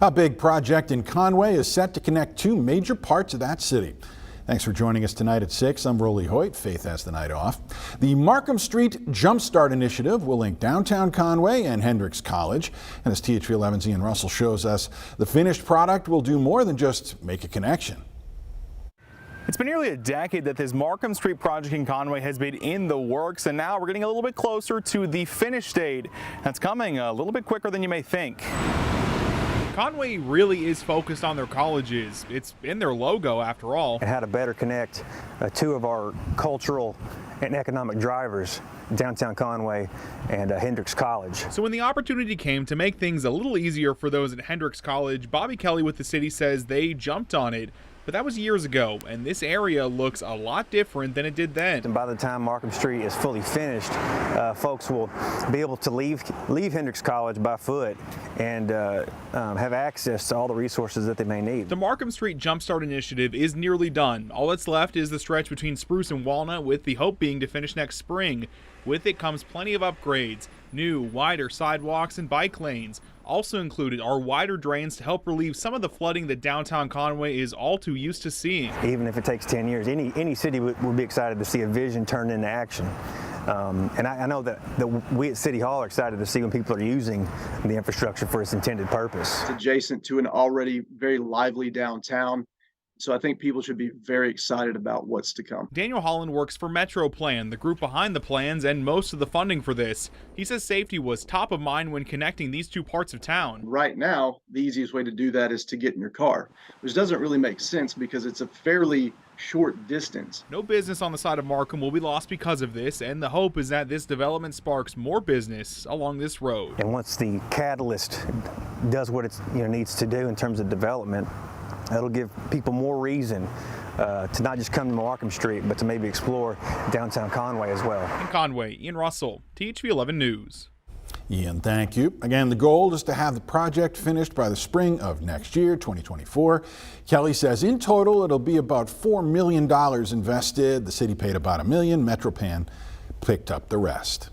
A big project in Conway is set to connect two major parts of that city. Thanks for joining us tonight at 6. I'm Rolly Hoyt. Faith has the night off. The Markham Street Jumpstart Initiative will link downtown Conway and Hendrix College. And as THV 11's Ian Russell shows us, the finished product will do more than just make a connection. It's been nearly a decade that this Markham Street project in Conway has been in the works, and now we're getting a little bit closer to the finish date. That's coming a little bit quicker than you may think. Conway really is focused on their colleges. It's in their logo, after all. And how to better connect two of our cultural and economic drivers, downtown Conway and Hendrix College. So when the opportunity came to make things a little easier for those at Hendrix College, Bobby Kelly with the city says they jumped on it. But that was years ago, and this area looks a lot different than it did then. And by the time Markham Street is fully finished, folks will be able to leave Hendrix College by foot and have access to all the resources that they may need. The Markham Street Jumpstart Initiative is nearly done. All that's left is the stretch between Spruce and Walnut, with the hope being to finish next spring. With it comes plenty of upgrades, new, wider sidewalks and bike lanes. Also included are wider drains to help relieve some of the flooding that downtown Conway is all too used to seeing. Even if it takes 10 years, any city would be excited to see a vision turned into action. And I know that we at City Hall are excited to see when people are using the infrastructure for its intended purpose. It's adjacent to an already very lively downtown. So I think people should be very excited about what's to come. Daniel Holland works for Metro Plan, the group behind the plans and most of the funding for this. He says safety was top of mind when connecting these two parts of town. Right now, the easiest way to do that is to get in your car, which doesn't really make sense because it's a fairly short distance. No business on the side of Markham will be lost because of this, and the hope is that this development sparks more business along this road. And once the catalyst does what it needs to do in terms of development, that'll give people more reason to not just come to Markham Street, but to maybe explore downtown Conway as well. In Conway, Ian Russell, THV 11 News. Ian, thank you. Again, the goal is to have the project finished by the spring of next year, 2024. Kelly says in total it'll be about $4 million invested. The city paid about $1 million. MetroPlan picked up the rest.